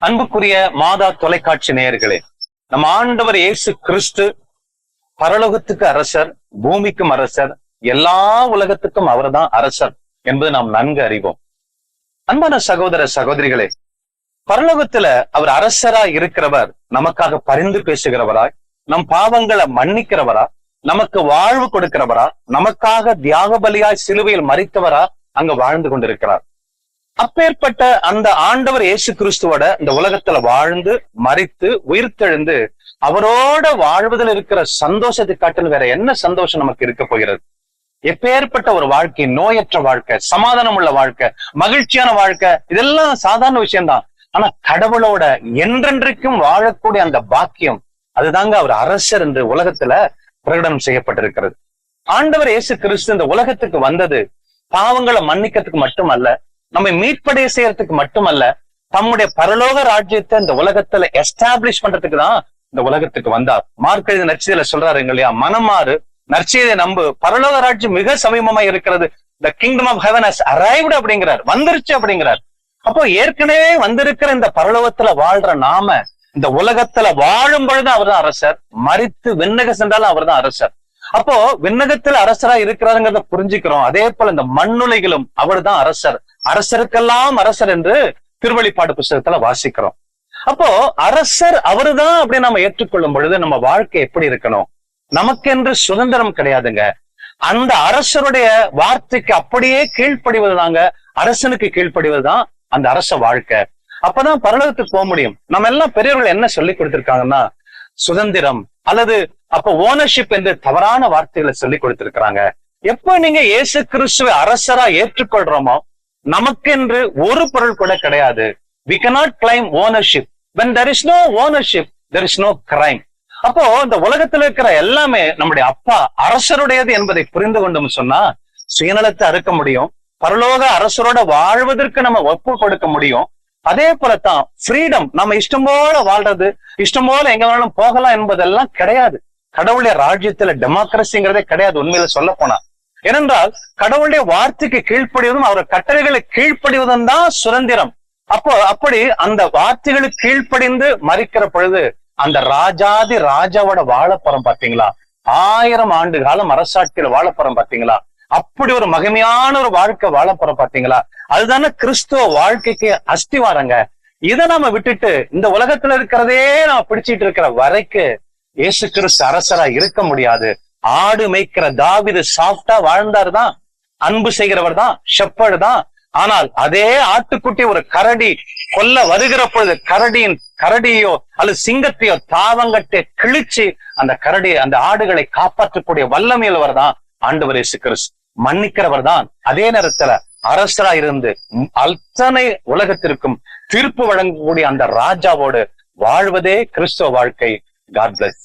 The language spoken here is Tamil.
அன்புக்குரிய மாதா தொலைக்காட்சி நேயர்களே, நம்ம ஆண்டவர் இயேசு கிறிஸ்து பரலோகத்துக்கு அரசர், பூமிக்கும் அரசர், எல்லா உலகத்துக்கும் அவர்தான் அரசர் என்பது நாம் நன்கு அறிவோம். அன்பான சகோதர சகோதரிகளே, பரலோகத்துல அவர் அரசரா இருக்கிறவர், நமக்காக பரிந்து பேசுகிறவராய், நம் பாவங்களை மன்னிக்கிறவரா, நமக்கு வாழ்வு கொடுக்கிறவரா, நமக்காக தியாக பலியாய் சிலுவையில் மரித்தவரா அங்க வாழ்ந்து கொண்டிருக்கிறார். அப்பேற்பட்ட அந்த ஆண்டவர் இயேசு கிறிஸ்துவோட இந்த உலகத்துல வாழ்ந்து மரித்து உயிர்த்தெழுந்து அவரோட வாழ்வதில் இருக்கிற சந்தோஷத்தை காட்டில் வேற என்ன சந்தோஷம் நமக்கு இருக்க போகிறது? எப்பேற்பட்ட ஒரு வாழ்க்கை, நோயற்ற வாழ்க்கை, சமாதானம் உள்ள வாழ்க்கை, மகிழ்ச்சியான வாழ்க்கை, இதெல்லாம் சாதாரண விஷயம்தான். ஆனா கடவுளோட என்றென்றைக்கும் வாழக்கூடிய அந்த பாக்கியம், அதுதாங்க அவர் அரசர் என்று உலகத்துல பிரகடனம் செய்யப்பட்டிருக்கிறது. ஆண்டவர் இயேசு கிறிஸ்து இந்த உலகத்துக்கு வந்தது பாவங்களை மன்னிக்கிறதுக்கு மட்டுமல்ல, நம்மை மீட்படைய செய்யறதுக்கு மட்டுமல்ல, தம்முடைய பரலோக ராஜ்யத்தை இந்த உலகத்துல எஸ்டாப்ளிஷ் பண்றதுக்கு தான் இந்த உலகத்துக்கு வந்தார். மார்க் எழுதிய நற்செய்தியில சொல்றாருங்க இல்லையா, மனமாறு, நற்செய்தியை நம்பு, பரலோக ராஜ்யம் மிக சமீபமா இருக்கிறது, the kingdom of heaven has arrived அப்படிங்கிறார், வந்துருச்சு அப்படிங்கிறார். அப்போ ஏற்கனவே வந்திருக்கிற இந்த பரலோகத்துல வாழ்ற நாம இந்த உலகத்துல வாழும் பொழுது அவர் தான் அரசர், மரித்து விண்ணக சென்றாலும் அவர் தான் அரசர். அப்போ விண்ணகத்துல அரசரா இருக்கிறாருங்கிறத புரிஞ்சுக்கிறோம். அதே போல இந்த மண்ணுலைகளும் அவர் தான் அரசர், அரசருக்கெல்லாம் அரசர் என்று திருவெளிப்பாடு புஸ்தகத்துல வாசிக்கிறோம். அப்போ அரசர் அவருதான் அப்படின்னு நம்ம ஏற்றுக்கொள்ளும் பொழுது நம்ம வாழ்க்கை எப்படி இருக்கணும்? நமக்கென்று சுதந்திரம் கிடையாதுங்க. அந்த அரசருடைய வார்த்தைக்கு அப்படியே கீழ்ப்படிவதுதாங்க, அரசனுக்கு கீழ்ப்படிவதுதான் அந்த அரச வாழ்க்கை. அப்பதான் பரலோகத்துக்கு போக முடியும். நம்ம எல்லாம் பெரியவர்கள் என்ன சொல்லி கொடுத்திருக்காங்கன்னா, சுதந்திரம் அல்லது அப்ப ஓனர்ஷிப் என்று தவறான வார்த்தைகளை சொல்லி கொடுத்திருக்கிறாங்க. எப்ப நீங்க இயேசு கிறிஸ்துவை அரசரா ஏற்றுக்கொள்றோமோ, நமக்கென்று ஒரு பொருள் கூட கிடையாது. we cannot claim ownership. when there is no ownership, there is no crime. அப்போ இந்த உலகத்துல இருக்கிற எல்லாமே நம்முடைய அப்பா அரசருடையது என்பதை புரிந்து கொண்டோம் சொன்னா சுயநலத்தை அறுக்க முடியும், பரலோக அரசரோட வாழ்வதற்கு நம்ம ஒப்பு கொடுக்க முடியும். அதே போலத்தான் ஃப்ரீடம், நம்ம இஷ்டம் போல வாழ்றது, இஷ்டம் போல எங்க வேணாலும் போகலாம் என்பதெல்லாம் கிடையாது. கடவுளுடைய ராஜ்யத்துல டெமோக்ரஸிங்கிறதே கிடையாது உண்மையில சொல்ல போனா. ஏனென்றால் கடவுளுடைய வார்த்தைக்கு கீழ்ப்படிவதும் அவர் கட்டளைகளை கீழ்ப்படிவதும் தான் சுதந்திரம். அப்போ அப்படி அந்த வார்த்தைகளுக்கு கீழ்ப்படிந்து மறிக்கிற பொழுது அந்த ராஜாதி ராஜாவோட வாழப்போறோம் பாத்தீங்களா, 1000 ஆண்டு காலம் அரசாட்சியில வாழப்போறோம் பாத்தீங்களா, அப்படி ஒரு மகிமையான ஒரு வாழ்க்கை வாழப்போறோம் பாத்தீங்களா. அதுதானே கிறிஸ்துவ வாழ்க்கைக்கு அஸ்திவாரங்க. இதை நாம விட்டுட்டு இந்த உலகத்துல இருக்கிறதே நாம பிடிச்சிட்டு இருக்கிற வரைக்கும் இயேசு கிறிஸ்து அரசரா இருக்க முடியாது. ஆடு மேய்க்கிற தாவீது சாஃப்டா வாழ்ந்தாரு தான், அன்பு செய்கிறவர் தான், ஷெப்பர்டு தான். ஆனால் அதே ஆட்டுக்குட்டி ஒரு கரடி கொல்ல வருகிற பொழுது கரடியோ அல்லது சிங்கத்தையோ தாவங்கட்டை கிழிச்சு அந்த ஆடுகளை காப்பாற்றக்கூடிய வல்லமையுள்ளவர் தான் ஆண்டவர் இயேசு கிறிஸ்து. மன்னிக்கிறவர் தான், அதே நேரத்துல அரசரா இருந்து அத்தனை உலகத்திற்கும் தீர்ப்பு வழங்கக்கூடிய அந்த ராஜாவோடு வாழ்வதே கிறிஸ்துவ வாழ்க்கை. God bless.